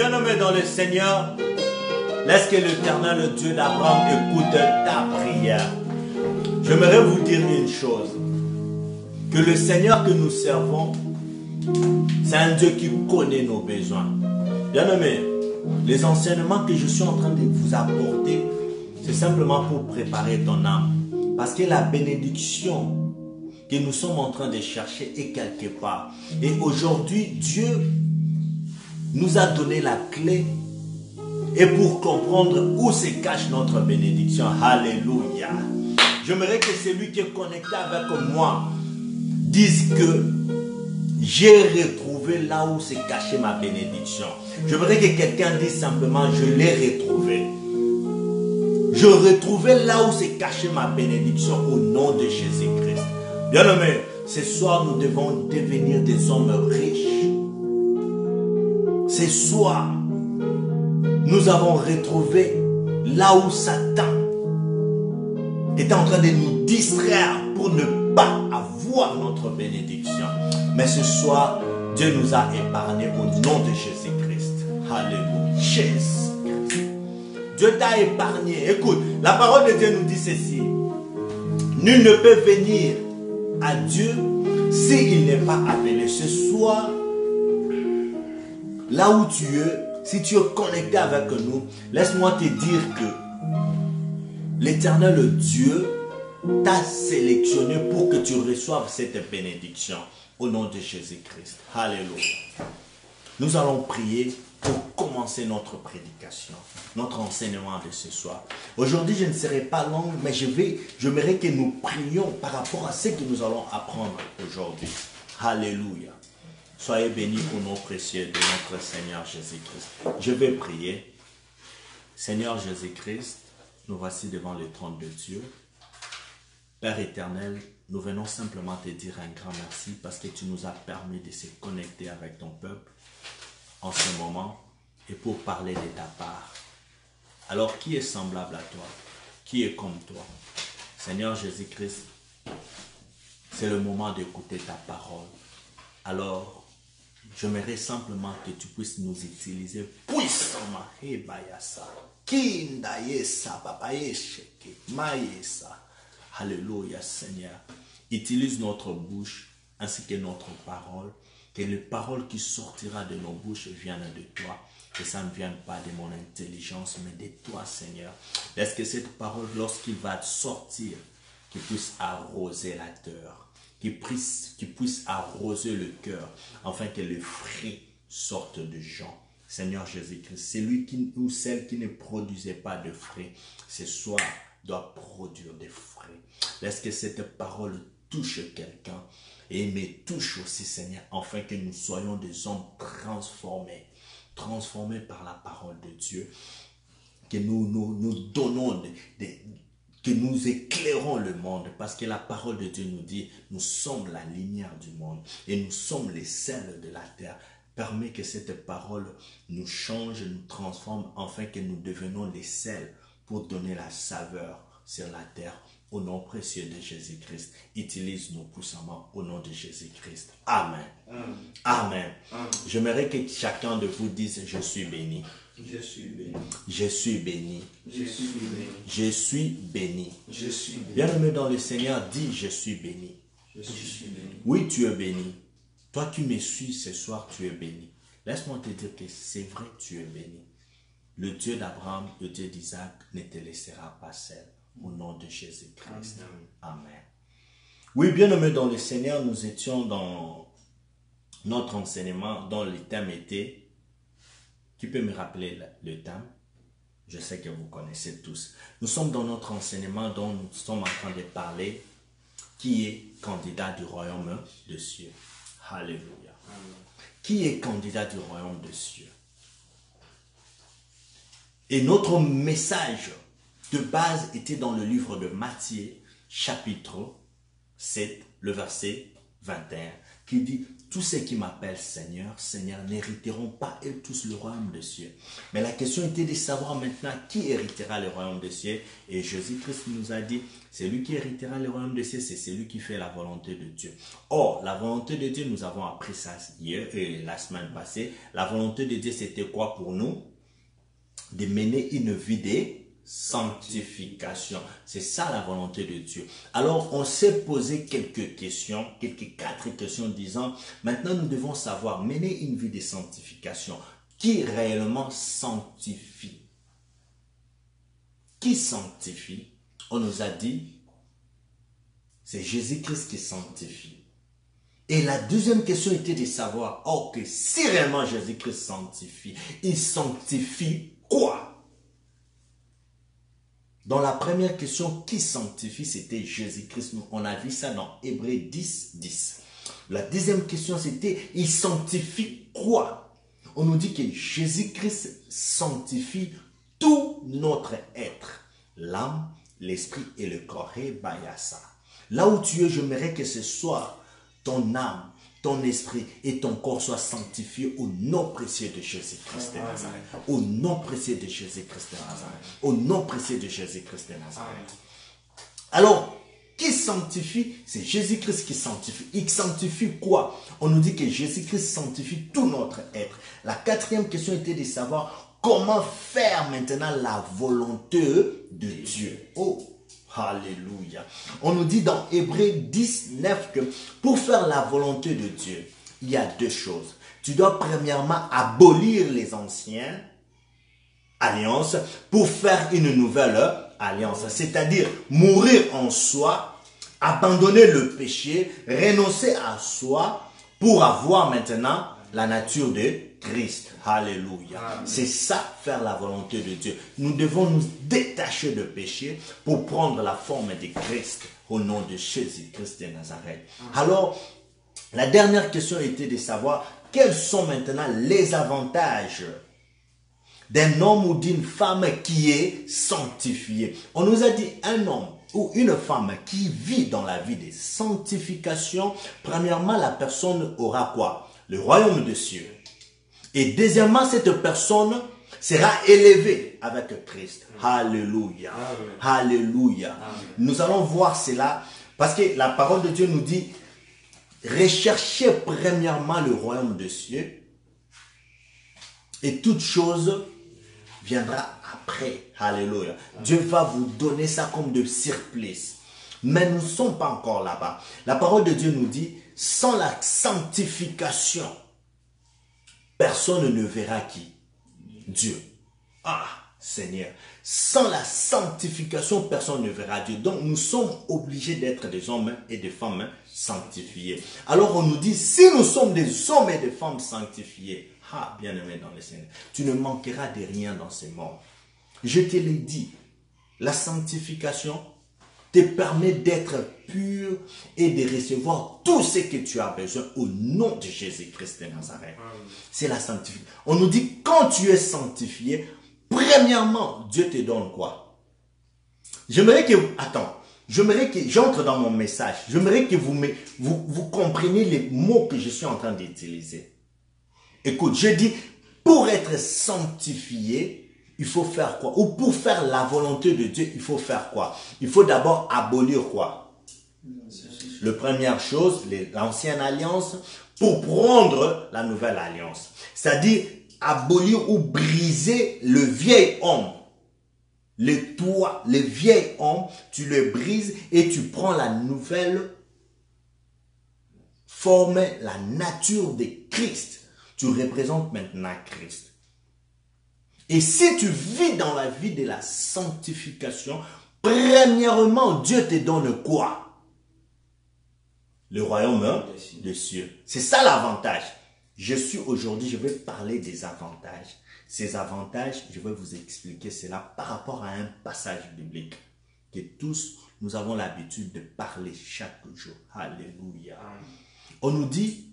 Bien-aimé dans le Seigneur, laisse que l'Éternel, le Dieu d'Abraham, écoute ta prière. J'aimerais vous dire une chose, que le Seigneur que nous servons, c'est un Dieu qui connaît nos besoins. Bien-aimé, les enseignements que je suis en train de vous apporter, c'est simplement pour préparer ton âme. Parce que la bénédiction que nous sommes en train de chercher est quelque part. Et aujourd'hui, Dieu nous a donné la clé et pour comprendre où se cache notre bénédiction. Alléluia. J'aimerais que celui qui est connecté avec moi dise que j'ai retrouvé là où s'est cachée ma bénédiction. J'aimerais que quelqu'un dise simplement je l'ai retrouvé. Je retrouvais là où s'est cachée ma bénédiction au nom de Jésus-Christ. Bien-aimé, ce soir nous devons devenir des hommes riches. Ce soir, nous avons retrouvé là où Satan était en train de nous distraire pour ne pas avoir notre bénédiction. Mais ce soir, Dieu nous a épargnés au nom de Jésus-Christ. Alléluia. Jésus-Christ. Dieu t'a épargné. Écoute, la parole de Dieu nous dit ceci. Nul ne peut venir à Dieu s'il n'est pas appelé. Ce soir, là où tu es, si tu es connecté avec nous, laisse-moi te dire que l'Éternel Dieu t'a sélectionné pour que tu reçoives cette bénédiction au nom de Jésus-Christ. Alléluia. Nous allons prier pour commencer notre prédication, notre enseignement de ce soir. Aujourd'hui, je ne serai pas long, mais j'aimerais que nous prions par rapport à ce que nous allons apprendre aujourd'hui. Alléluia. Soyez bénis au nom précieux de notre Seigneur Jésus-Christ. Je vais prier. Seigneur Jésus-Christ, nous voici devant le trône de Dieu. Père éternel, nous venons simplement te dire un grand merci parce que tu nous as permis de se connecter avec ton peuple en ce moment et pour parler de ta part. Alors, qui est semblable à toi? Qui est comme toi? Seigneur Jésus-Christ, c'est le moment d'écouter ta parole. Alors, j'aimerais simplement que tu puisses nous utiliser puissamment. Alléluia Seigneur. Utilise notre bouche ainsi que notre parole. Que les paroles qui sortiront de nos bouches viennent de toi. Que ça ne vienne pas de mon intelligence, mais de toi Seigneur. Laisse que cette parole, lorsqu'il va sortir, qu'il puisse arroser la terre. Qu'il puisse arroser le cœur, afin que les fruits sortent de gens. Seigneur Jésus-Christ, celui ou celle qui ne produisait pas de fruits, ce soir doit produire des fruits. Laisse que cette parole touche quelqu'un et me touche aussi, Seigneur, afin que nous soyons des hommes transformés par la parole de Dieu, que nous donnons que nous éclairons le monde, parce que la parole de Dieu nous dit, nous sommes la lumière du monde et nous sommes les sels de la terre. Permets que cette parole nous change, nous transforme, afin que nous devenions les sels pour donner la saveur sur la terre. Au nom précieux de Jésus-Christ, utilise-nous puissamment au nom de Jésus-Christ. Amen. Amen. Amen. J'aimerais que chacun de vous dise, je suis béni. Je suis béni. Je suis béni. Je suis béni. Je suis béni. Je suis béni. Bien-aimé dans le Seigneur, dis je suis béni. Je suis béni. Oui, tu es béni. Toi qui me suis ce soir, tu es béni. Laisse-moi te dire que c'est vrai, tu es béni. Le Dieu d'Abraham, le Dieu d'Isaac ne te laissera pas seul. Au nom de Jésus-Christ. Amen. Oui, bien-aimé dans le Seigneur, nous étions dans notre enseignement dont le thème était... Qui peut me rappeler le thème? Je sais que vous connaissez tous. Nous sommes dans notre enseignement dont nous sommes en train de parler. Qui est candidat du royaume de Dieu? Alléluia. Amen. Qui est candidat du royaume de Dieu? Et notre message de base était dans le livre de Matthieu, chapitre 7, le verset 21, qui dit « tous ceux qui m'appellent Seigneur, Seigneur, n'hériteront pas eux tous le royaume des cieux. Mais la question était de savoir maintenant qui héritera le royaume des cieux. Et Jésus-Christ nous a dit, celui qui héritera le royaume des cieux, c'est celui qui fait la volonté de Dieu. Or, la volonté de Dieu, nous avons appris ça hier et la semaine passée. La volonté de Dieu, c'était quoi pour nous? De mener une vie de sanctification. C'est ça la volonté de Dieu. Alors, on s'est posé quelques questions, quatre questions disant, maintenant nous devons savoir mener une vie de sanctification. Qui réellement sanctifie? Qui sanctifie? On nous a dit, c'est Jésus-Christ qui sanctifie. Et la deuxième question était de savoir, ok, si réellement Jésus-Christ sanctifie, il sanctifie quoi? Dans la première question, qui sanctifie, c'était Jésus-Christ. On a vu ça dans Hébreux 10, 10. La deuxième question, c'était, il sanctifie quoi? On nous dit que Jésus-Christ sanctifie tout notre être. L'âme, l'esprit et le corps. Là où tu es, j'aimerais que ce soit ton âme, ton esprit et ton corps soient sanctifiés au nom précieux de Jésus-Christ de Nazareth. Au nom précieux de Jésus-Christ de Nazareth. Au nom précieux de Jésus-Christ de Nazareth. Alors, qui sanctifie? C'est Jésus-Christ qui sanctifie. Il sanctifie quoi? On nous dit que Jésus-Christ sanctifie tout notre être. La quatrième question était de savoir comment faire maintenant la volonté de Dieu. Oh! Alléluia. On nous dit dans Hébreux 10, 9 que pour faire la volonté de Dieu, il y a deux choses. Tu dois premièrement abolir les anciennes alliances pour faire une nouvelle alliance. C'est-à-dire mourir en soi, abandonner le péché, renoncer à soi pour avoir maintenant la nature de Christ. Alléluia. C'est ça, faire la volonté de Dieu. Nous devons nous détacher de péché pour prendre la forme de Christ au nom de Jésus-Christ de Nazareth. Alors, la dernière question était de savoir quels sont maintenant les avantages d'un homme ou d'une femme qui est sanctifié. On nous a dit un homme ou une femme qui vit dans la vie de sanctification, premièrement, la personne aura quoi? Le royaume des cieux. Et deuxièmement, cette personne sera élevée avec Christ. Alléluia. Amen. Alléluia. Amen. Nous allons voir cela parce que la parole de Dieu nous dit, recherchez premièrement le royaume des cieux et toute chose viendra après. Alléluia. Dieu va vous donner ça comme de surplus. Mais nous ne sommes pas encore là-bas. La parole de Dieu nous dit, sans la sanctification, personne ne verra qui? Dieu. Ah, Seigneur. Sans la sanctification, personne ne verra Dieu. Donc, nous sommes obligés d'être des hommes et des femmes sanctifiés. Alors, on nous dit, si nous sommes des hommes et des femmes sanctifiés, ah, bien-aimé dans le Seigneur, tu ne manqueras de rien dans ce monde. Je te l'ai dit, la sanctification te permet d'être pur et de recevoir tout ce que tu as besoin au nom de Jésus-Christ de Nazareth. C'est la sanctification. On nous dit, quand tu es sanctifié, premièrement, Dieu te donne quoi? J'aimerais que j'entre dans mon message. J'aimerais que vous compreniez les mots que je suis en train d'utiliser. Écoute, je dis, pour être sanctifié, il faut faire quoi? Ou pour faire la volonté de Dieu, il faut faire quoi? Il faut d'abord abolir quoi? La première chose, l'ancienne alliance, pour prendre la nouvelle alliance. C'est-à-dire abolir ou briser le vieil homme. Le vieil homme, tu le brises et tu prends la nouvelle forme, la nature de Christ. Tu représentes maintenant Christ. Et si tu vis dans la vie de la sanctification, premièrement, Dieu te donne quoi? Le royaume des cieux. C'est ça l'avantage. Aujourd'hui, je vais parler des avantages. Ces avantages, je vais vous expliquer cela par rapport à un passage biblique que tous, nous avons l'habitude de parler chaque jour. Alléluia. On nous dit,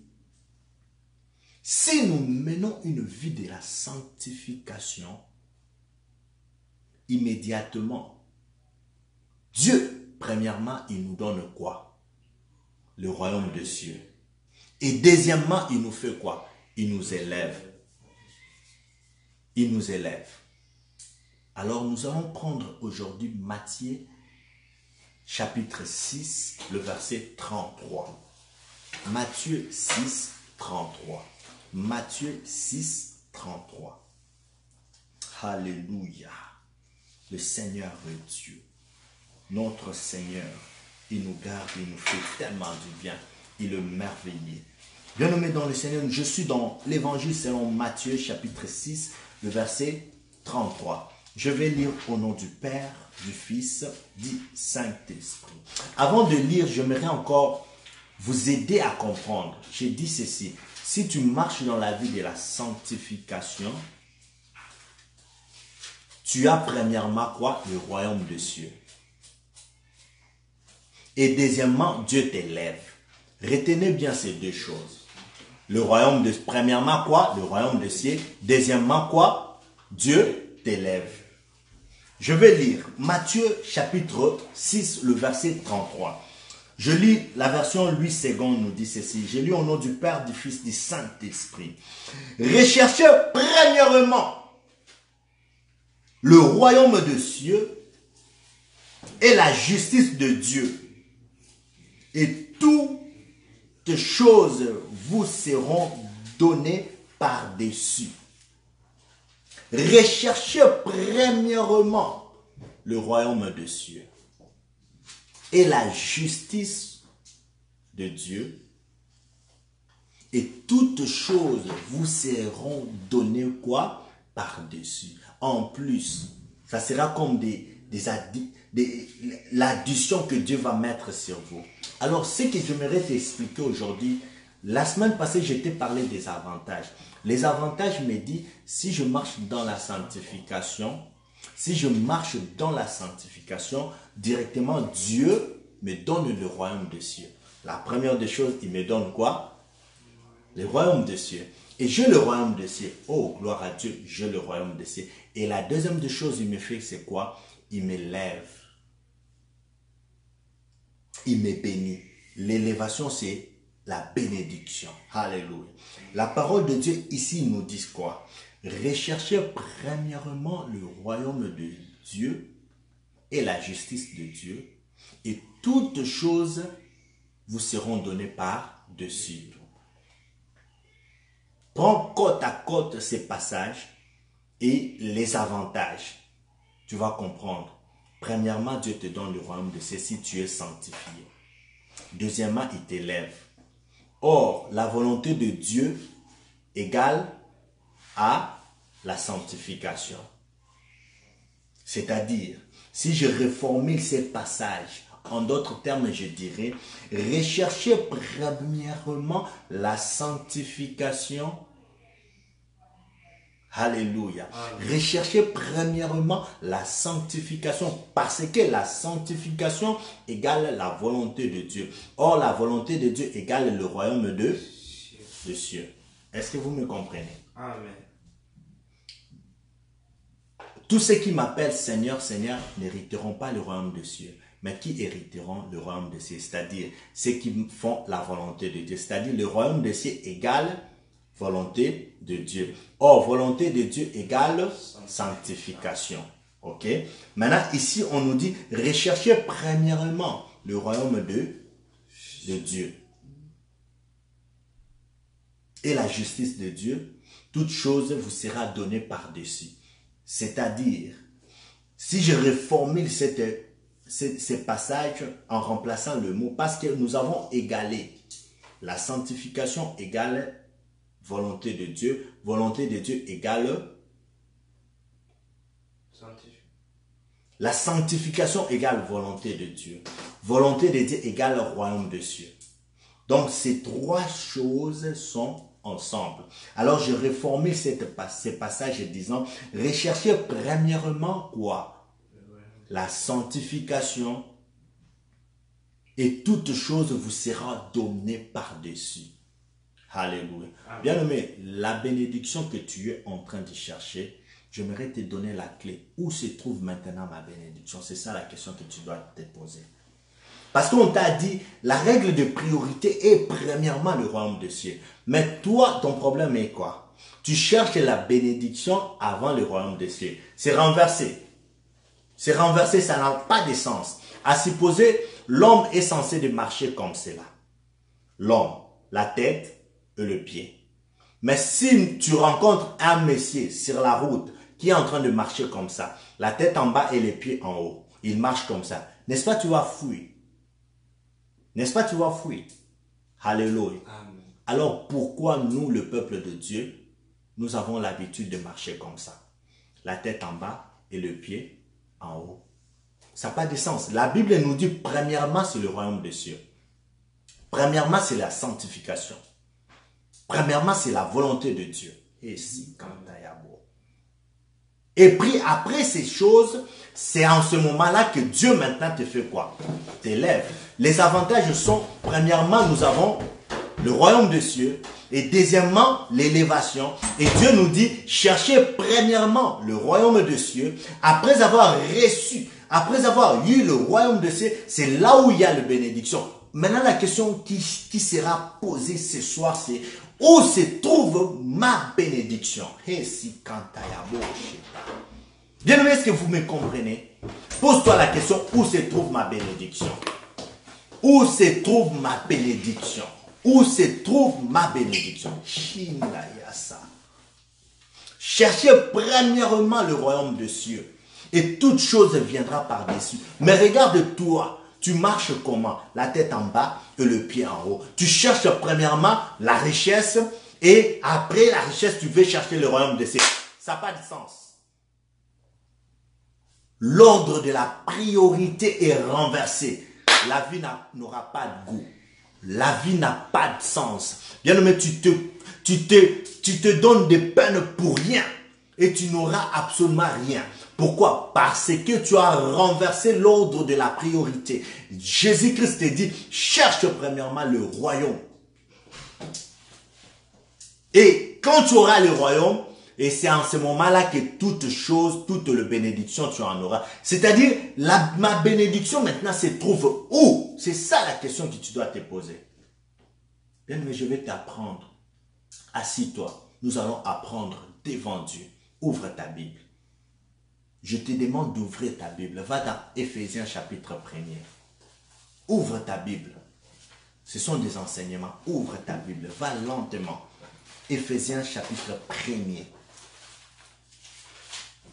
si nous menons une vie de la sanctification, immédiatement, Dieu, premièrement, il nous donne quoi? Le royaume des cieux. Et deuxièmement, il nous fait quoi? Il nous élève. Il nous élève. Alors nous allons prendre aujourd'hui Matthieu chapitre 6, le verset 33. Matthieu 6, 33. Matthieu 6, 33. Alléluia. Le Seigneur est Dieu. Notre Seigneur, il nous garde, il nous fait tellement du bien. Il est merveilleux. Bien-aimé dans le Seigneur, je suis dans l'évangile selon Matthieu chapitre 6, le verset 33. Je vais lire au nom du Père, du Fils, du Saint-Esprit. Avant de lire, j'aimerais encore vous aider à comprendre. J'ai dit ceci. Si tu marches dans la vie de la sanctification, tu as premièrement quoi? Le royaume des cieux. Et deuxièmement, Dieu t'élève. Retenez bien ces deux choses. Le royaume de... Premièrement quoi? Le royaume des cieux. Deuxièmement quoi? Dieu t'élève. Je vais lire Matthieu chapitre 6, le verset 33. Je lis la version 8 secondes, nous dit ceci. Je lis au nom du Père, du Fils, du Saint-Esprit. Recherchez premièrement le royaume des cieux et la justice de Dieu. Et toutes choses vous seront données par-dessus. Recherchez premièrement le royaume des cieux et la justice de Dieu. Et toutes choses vous seront données quoi? Par-dessus. En plus, ça sera comme l'addition que Dieu va mettre sur vous. Alors, ce que j'aimerais t'expliquer aujourd'hui, la semaine passée, je t'ai parlé des avantages. Les avantages me disent, si je marche dans la sanctification, directement, Dieu me donne le royaume des cieux. La première des choses, il me donne quoi? Le royaume des cieux. Et j'ai le royaume des cieux. Oh, gloire à Dieu, j'ai le royaume des cieux. Et la deuxième des choses, il me fait, c'est quoi? Il m'élève. Il me bénit. L'élévation, c'est la bénédiction. Alléluia. La parole de Dieu ici nous dit quoi? Recherchez premièrement le royaume de Dieu et la justice de Dieu, et toutes choses vous seront données par-dessus. Prends côte à côte ces passages et les avantages. Tu vas comprendre. Premièrement, Dieu te donne le royaume de Dieu si tu es sanctifié. Deuxièmement, il t'élève. Or, la volonté de Dieu égale à la sanctification. C'est-à-dire, si je reformule ces passages, en d'autres termes, je dirais, recherchez premièrement la sanctification. Alléluia. Recherchez premièrement la sanctification, parce que la sanctification égale la volonté de Dieu. Or, la volonté de Dieu égale le royaume de cieux. Est-ce que vous me comprenez? Amen. Tous ceux qui m'appellent Seigneur, Seigneur, n'hériteront pas le royaume des cieux, mais qui hériteront le royaume des cieux, c'est-à-dire ceux qui font la volonté de Dieu. C'est-à-dire le royaume des cieux égale volonté de Dieu. Or, volonté de Dieu égale sanctification. Ok? Maintenant, ici, on nous dit, recherchez premièrement le royaume de Dieu et la justice de Dieu. Toute chose vous sera donnée par-dessus. C'est-à-dire, si je reformule ces passages en remplaçant le mot, parce que nous avons égalé la sanctification égale volonté de Dieu égale la sanctification égale volonté de Dieu égale royaume de cieux. Donc ces trois choses sont ensemble. Alors je reformule ces passages disant, recherchez premièrement quoi? La sanctification, et toute chose vous sera donnée par-dessus. Alléluia. Bien-aimé, la bénédiction que tu es en train de chercher, j'aimerais te donner la clé. Où se trouve maintenant ma bénédiction? C'est ça la question que tu dois te poser. Parce qu'on t'a dit, la règle de priorité est premièrement le royaume des cieux. Mais toi, ton problème est quoi? Tu cherches la bénédiction avant le royaume des cieux. C'est renversé. C'est renversé, ça n'a pas de sens. À supposer, l'homme est censé de marcher comme cela. L'homme, la tête et le pied. Mais si tu rencontres un monsieur sur la route qui est en train de marcher comme ça, la tête en bas et les pieds en haut, il marche comme ça, n'est-ce pas tu vas fuir? N'est-ce pas tu vas fuir? Alléluia. Amen. Alors pourquoi nous, le peuple de Dieu, nous avons l'habitude de marcher comme ça? La tête en bas et le pied en haut. Ça n'a pas de sens. La Bible nous dit, premièrement, c'est le royaume des cieux. Premièrement, c'est la sanctification. Premièrement, c'est la volonté de Dieu. Et si, et puis, après ces choses, c'est en ce moment-là que Dieu maintenant te fait quoi? T'élève. Les avantages sont, premièrement, nous avons le royaume des cieux. Et deuxièmement, l'élévation. Et Dieu nous dit, cherchez premièrement le royaume des cieux. Après avoir reçu, après avoir eu le royaume des cieux, c'est là où il y a la bénédiction. Maintenant, la question qui sera posée ce soir, c'est où se trouve ma bénédiction? Bien-aimé, est-ce que vous me comprenez? Pose-toi la question, où se trouve ma bénédiction? Où se trouve ma bénédiction? Où se trouve ma bénédiction? Cherchez premièrement le royaume des cieux et toute chose viendra par-dessus. Mais regarde-toi, tu marches comment? La tête en bas et le pied en haut. Tu cherches premièrement la richesse et après la richesse, tu veux chercher le royaume des cieux. Ça n'a pas de sens. L'ordre de la priorité est renversé. La vie n'aura pas de goût. La vie n'a pas de sens. Bien-aimé, tu te donnes des peines pour rien et tu n'auras absolument rien. Pourquoi? Parce que tu as renversé l'ordre de la priorité. Jésus-Christ te dit, cherche premièrement le royaume. Et quand tu auras le royaume, et c'est en ce moment-là que toutes choses, toutes les bénédictions, tu en auras. C'est-à-dire, ma bénédiction maintenant se trouve où? C'est ça la question que tu dois te poser. Bien, mais je vais t'apprendre. Assis-toi. Nous allons apprendre devant Dieu. Ouvre ta Bible. Je te demande d'ouvrir ta Bible. Va dans Éphésiens chapitre 1er. Ouvre ta Bible. Ce sont des enseignements. Ouvre ta Bible. Va lentement. Éphésiens chapitre 1er.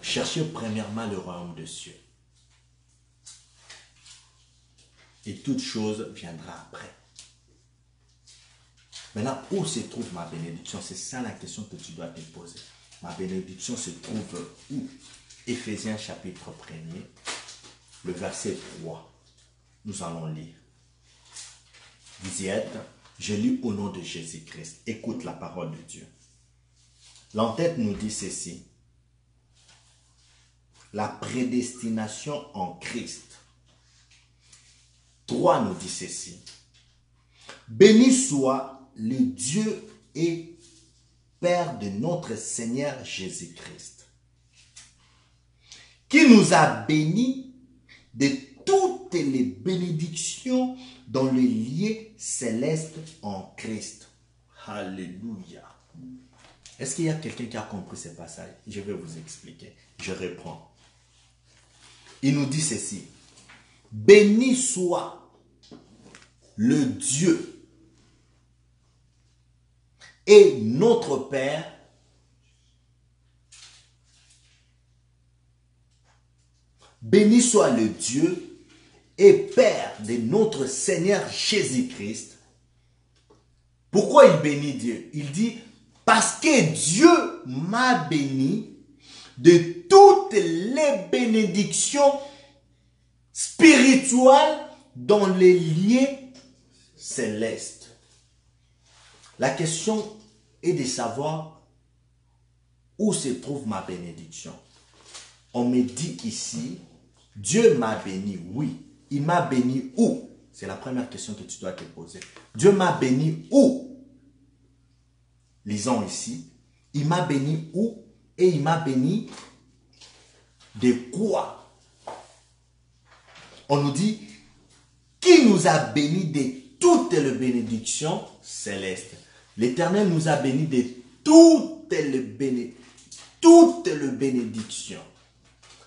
Cherchez premièrement le royaume des cieux. Et toute chose viendra après. Maintenant, où se trouve ma bénédiction? C'est ça la question que tu dois te poser. Ma bénédiction se trouve où? Éphésiens chapitre 1er, le verset 3. Nous allons lire. Vous y êtes? Je lis au nom de Jésus-Christ. Écoute la parole de Dieu. L'entête nous dit ceci. La prédestination en Christ. 3 nous dit ceci. Béni soit le Dieu et Père de notre Seigneur Jésus-Christ, qui nous a bénis de toutes les bénédictions dans les lieux célestes en Christ. Alléluia. Est-ce qu'il y a quelqu'un qui a compris ce passage? Je vais vous expliquer. Je reprends. Il nous dit ceci. Béni soit le Dieu et notre Père béni soit le Dieu et Père de notre Seigneur Jésus-Christ. Pourquoi il bénit Dieu? Il dit, parce que Dieu m'a béni de toutes les bénédictions spirituelles dans les lieux célestes. La question est de savoir où se trouve ma bénédiction. On me dit ici, Dieu m'a béni, oui. Il m'a béni où? C'est la première question que tu dois te poser. Dieu m'a béni où? Lisons ici. Il m'a béni où? Et il m'a béni de quoi? On nous dit, qui qui nous a bénis de toutes les bénédictions célestes. L'Éternel nous a bénis de toutes les bénédictions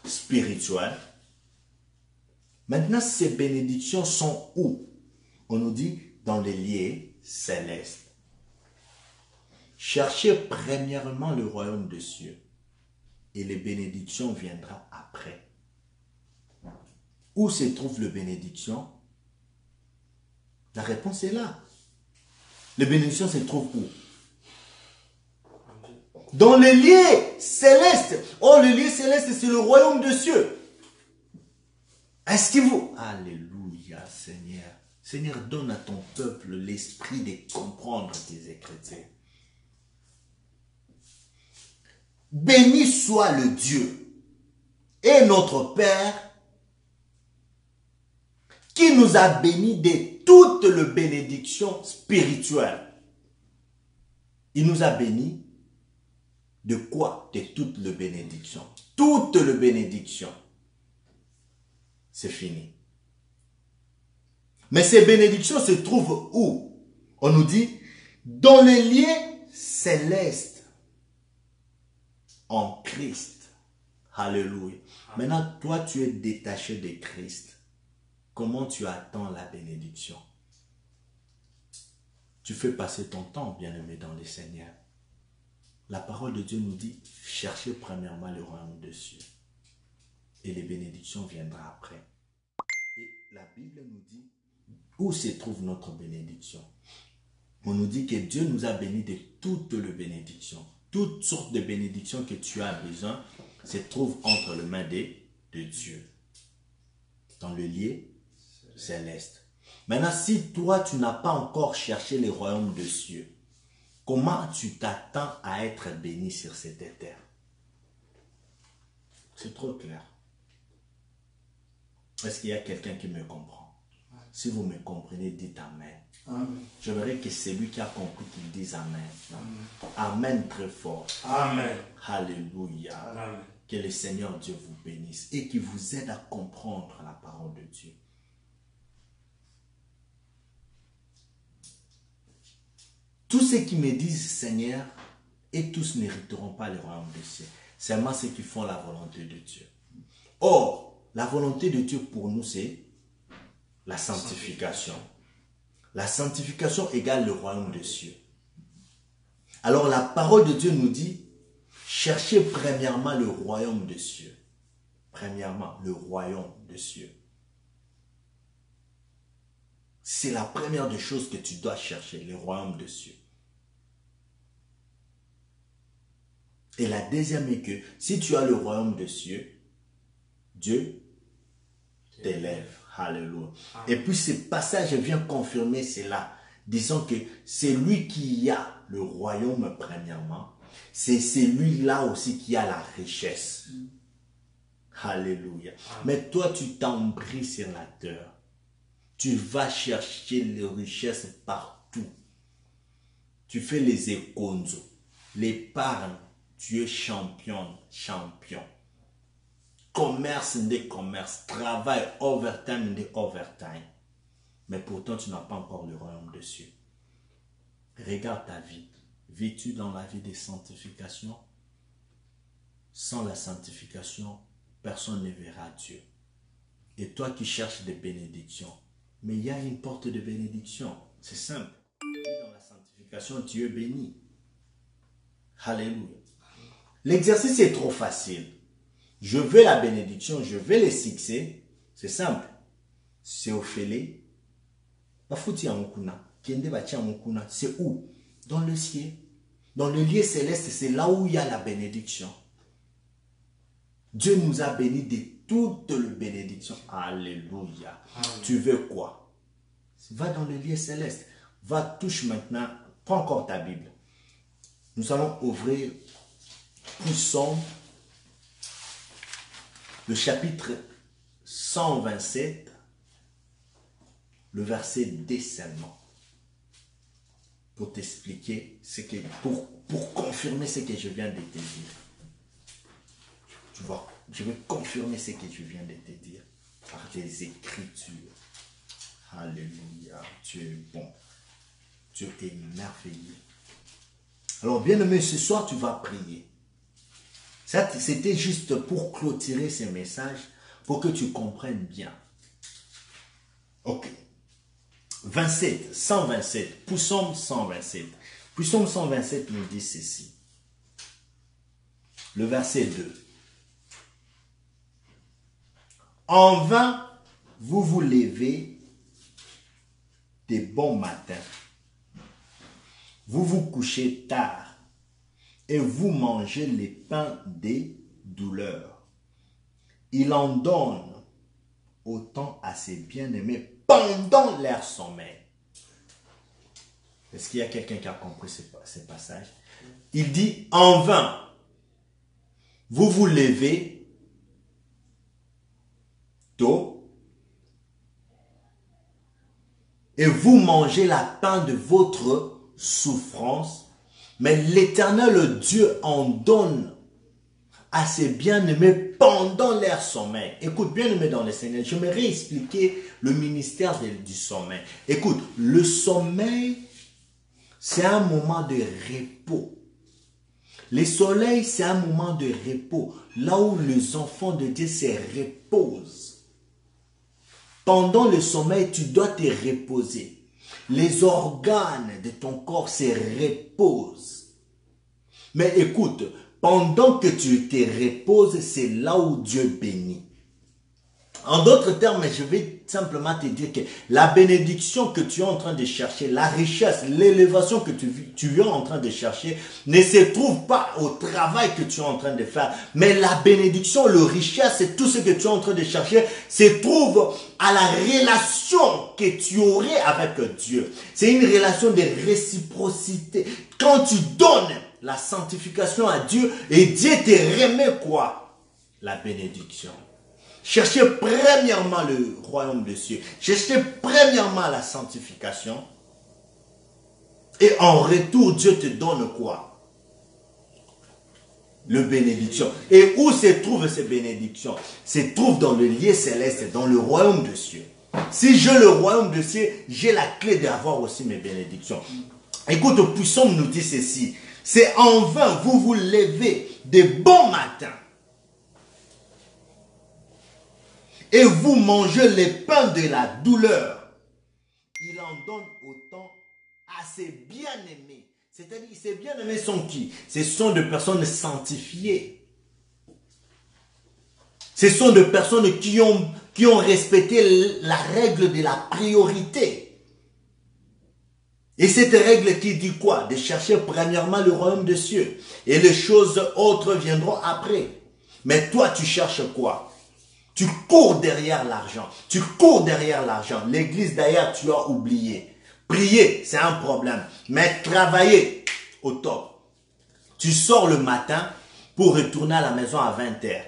spirituelles. Maintenant, ces bénédictions sont où? On nous dit dans les lieux célestes. Cherchez premièrement le royaume des cieux et les bénédictions viendront après. Où se trouve la bénédiction? La réponse est là. Les bénédictions se trouvent où? Dans les lieux célestes. Oh, le lieu céleste, c'est le royaume des cieux. Est-ce que vous... Alléluia, Seigneur. Seigneur, donne à ton peuple l'esprit de comprendre tes Écritures. Béni soit le Dieu et notre Père qui nous a bénis de toutes les bénédictions spirituelles. Il nous a bénis de quoi? De toutes les bénédictions. Toutes les bénédictions. C'est fini. Mais ces bénédictions se trouvent où? On nous dit dans les lieux célestes. En Christ. Alléluia. Maintenant, toi, tu es détaché de Christ. Comment tu attends la bénédiction? Tu fais passer ton temps, bien-aimé, dans le Seigneur. La parole de Dieu nous dit, cherchez premièrement le royaume des cieux. Et les bénédictions viendront après. Et la Bible nous dit, où se trouve notre bénédiction? On nous dit que Dieu nous a bénis de toutes les bénédictions. Toutes sortes de bénédictions que tu as besoin se trouvent entre les mains de Dieu. Dans le lieu céleste. Maintenant, si toi, tu n'as pas encore cherché le royaume des cieux, comment tu t'attends à être béni sur cette terre? C'est trop clair. Est-ce qu'il y a quelqu'un qui me comprend? Si vous me comprenez, dites Amen. Amen. J'aimerais que celui qui a compris qu'il dise Amen. Amen. Amen très fort. Amen. Alléluia. Amen. Que le Seigneur Dieu vous bénisse et qu'il vous aide à comprendre la parole de Dieu. Tous ceux qui me disent Seigneur, et tous n'hériteront pas le royaume des cieux. Seulement ceux qui font la volonté de Dieu. Or, la volonté de Dieu pour nous, c'est la sanctification. La sanctification égale le royaume des cieux. Alors la parole de Dieu nous dit, cherchez premièrement le royaume des cieux. Premièrement, le royaume des cieux. C'est la première des choses que tu dois chercher, le royaume des cieux. Et la deuxième est que, si tu as le royaume des cieux, Dieu t'élève. Alléluia. Et puis ce passage vient confirmer cela. Disons que c'est lui qui a le royaume premièrement. C'est celui-là aussi qui a la richesse. Alléluia. Mais toi, tu t'embris sur la terre. Tu vas chercher les richesses partout. Tu fais les éconzos, l'épargne. Tu es champion. Commerce des commerces, travail, overtime des overtime. Mais pourtant, tu n'as pas encore le royaume des cieux. Regarde ta vie. Vis-tu dans la vie de sanctification? Sans la sanctification, personne ne verra Dieu. Et toi qui cherches des bénédictions, mais il y a une porte de bénédiction. C'est simple. Dans la sanctification, tu es béni. Alléluia. L'exercice est trop facile. Je veux la bénédiction, je veux le succès. C'est simple. C'est Ophélie. C'est où? Dans le ciel. Dans le lieu céleste, c'est là où il y a la bénédiction. Dieu nous a bénis de toutes les bénédictions. Alléluia. Amen. Tu veux quoi? Va dans le lieu céleste. Va, touche maintenant. Prends encore ta Bible. Nous allons ouvrir Psaume, le chapitre 127, le verset 2 seulement. Pour t'expliquer, pour confirmer ce que je viens de te dire. Tu vois, je vais confirmer ce que je viens de te dire par des Écritures. Alléluia. Dieu est bon. Dieu est merveilleux. Alors, bien-aimé, ce soir, tu vas prier. C'était juste pour clôturer ces messages, pour que tu comprennes bien. Ok. 27, 127, Psaume 127. Psaume 127 nous dit ceci. Le verset 2. En vain, vous vous levez des bons matins. Vous vous couchez tard et vous mangez les pains des douleurs. Il en donne autant à ses bien-aimés pendant leur sommeil. Est-ce qu'il y a quelqu'un qui a compris ce passage? Il dit, en vain, vous vous levez tôt et vous mangez la pain de votre souffrance, mais l'Éternel Dieu en donne à ses bien-aimés pendant leur sommeil. Écoute, bien-aimé dans le Seigneur, j'aimerais expliquer le ministère du sommeil. Écoute, le sommeil, c'est un moment de repos. Le soleil, c'est un moment de repos, là où les enfants de Dieu se reposent. Pendant le sommeil, tu dois te reposer. Les organes de ton corps se reposent. Mais écoute, pendant que tu te reposes, c'est là où Dieu bénit. En d'autres termes, je vais simplement te dire que la bénédiction que tu es en train de chercher, la richesse, l'élévation que tu es en train de chercher, ne se trouve pas au travail que tu es en train de faire. Mais la bénédiction, la richesse et tout ce que tu es en train de chercher se trouve à la relation que tu aurais avec Dieu. C'est une relation de réciprocité. Quand tu donnes la sanctification à Dieu et Dieu te remet quoi? La bénédiction. Cherchez premièrement le royaume des cieux. Cherchez premièrement la sanctification. Et en retour, Dieu te donne quoi? Le bénédiction. Et où se trouvent ces bénédictions? Se trouvent dans le lieu céleste, dans le royaume des cieux. Si j'ai le royaume des cieux, j'ai la clé d'avoir aussi mes bénédictions. Écoute, le puissant nous dit ceci. C'est en vain, vous vous levez de bon matin. Et vous mangez les pains de la douleur. Il en donne autant à ses bien-aimés. C'est-à-dire, ces bien-aimés sont qui? Ce sont des personnes sanctifiées. Ce sont des personnes qui ont respecté la règle de la priorité. Et cette règle qui dit quoi? De chercher premièrement le royaume des cieux. Et les choses autres viendront après. Mais toi, tu cherches quoi? Tu cours derrière l'argent. Tu cours derrière l'argent. L'église d'ailleurs, tu as oublié. Prier, c'est un problème. Mais travailler, au top. Tu sors le matin pour retourner à la maison à 20h.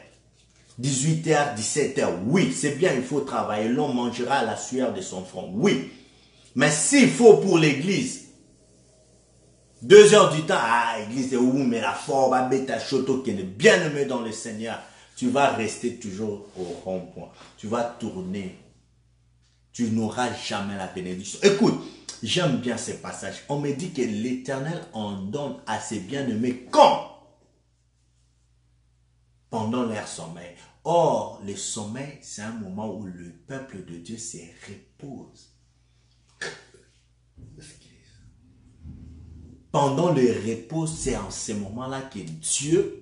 18h, 17h. Oui, c'est bien, il faut travailler. L'homme mangera à la sueur de son front. Oui. Mais s'il faut pour l'église, 2 heures du temps, l'église est où? Mais la forme, bêta choto qui est bien aimé dans le Seigneur. Tu vas rester toujours au rond-point. Tu vas tourner. Tu n'auras jamais la bénédiction. Écoute, j'aime bien ces passages. On me dit que l'Éternel en donne à ses bien-aimés quand? Pendant leur sommeil. Or, le sommeil, c'est un moment où le peuple de Dieu se repose. Pendant le repos, c'est en ce moment-là que Dieu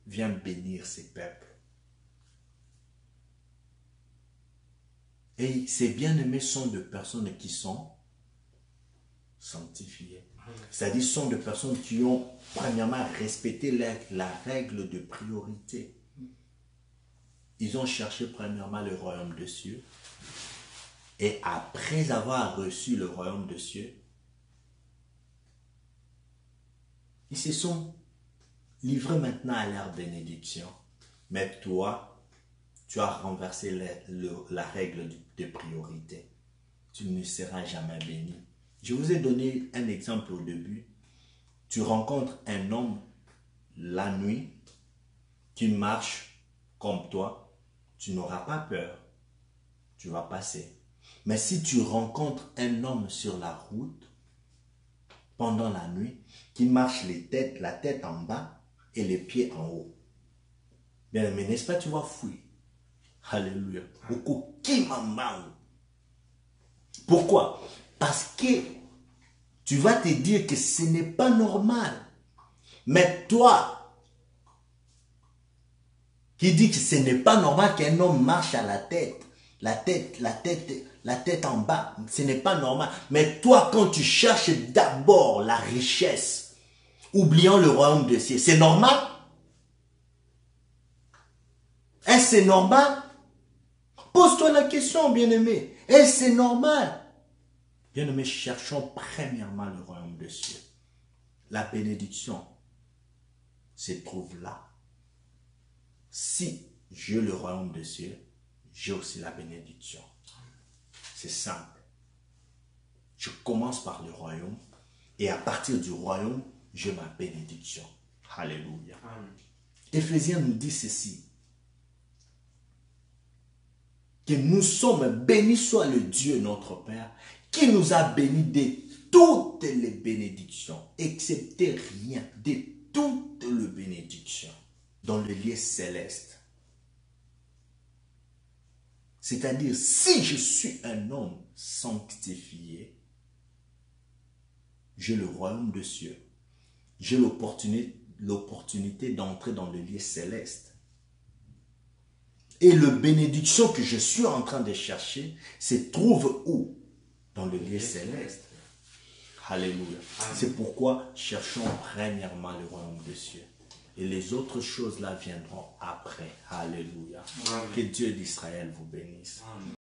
vient bénir ses peuples. Et ces bien-aimés sont des personnes qui sont sanctifiées. C'est-à-dire sont des personnes qui ont premièrement respecté la règle de priorité. Ils ont cherché premièrement le royaume des cieux. Et après avoir reçu le royaume des cieux, ils se sont livrés maintenant à leur bénédiction. Mais toi, tu as renversé la règle de priorité. Tu ne seras jamais béni. Je vous ai donné un exemple au début. Tu rencontres un homme la nuit qui marche comme toi. Tu n'auras pas peur. Tu vas passer. Mais si tu rencontres un homme sur la route, pendant la nuit, qui marche la tête en bas et les pieds en haut, bien aimé, n'est-ce pas, tu vas fuir. Alléluia. Pourquoi? Parce que tu vas te dire que ce n'est pas normal. Mais toi, qui dis que ce n'est pas normal qu'un homme marche à la tête en bas, ce n'est pas normal. Mais toi, quand tu cherches d'abord la richesse, oubliant le royaume des cieux, c'est normal? Est-ce que c'est normal? Pose-toi la question, bien-aimé. Est-ce que c'est normal? Bien-aimé, cherchons premièrement le royaume des cieux. La bénédiction se trouve là. Si j'ai le royaume des cieux, j'ai aussi la bénédiction. C'est simple. Je commence par le royaume et à partir du royaume, j'ai ma bénédiction. Alléluia. Amen. Éphésiens nous dit ceci. Que nous sommes bénis soit le Dieu notre Père qui nous a bénis de toutes les bénédictions, excepté rien, de toutes les bénédictions dans le lieu céleste. C'est-à-dire, si je suis un homme sanctifié, j'ai le royaume des cieux, j'ai l'opportunité d'entrer dans le lieu céleste. Et la bénédiction que je suis en train de chercher se trouve où? Dans le lieu céleste. Alléluia. C'est pourquoi cherchons premièrement le royaume des cieux. Et les autres choses là viendront après. Alléluia. Amen. Que Dieu d'Israël vous bénisse. Amen.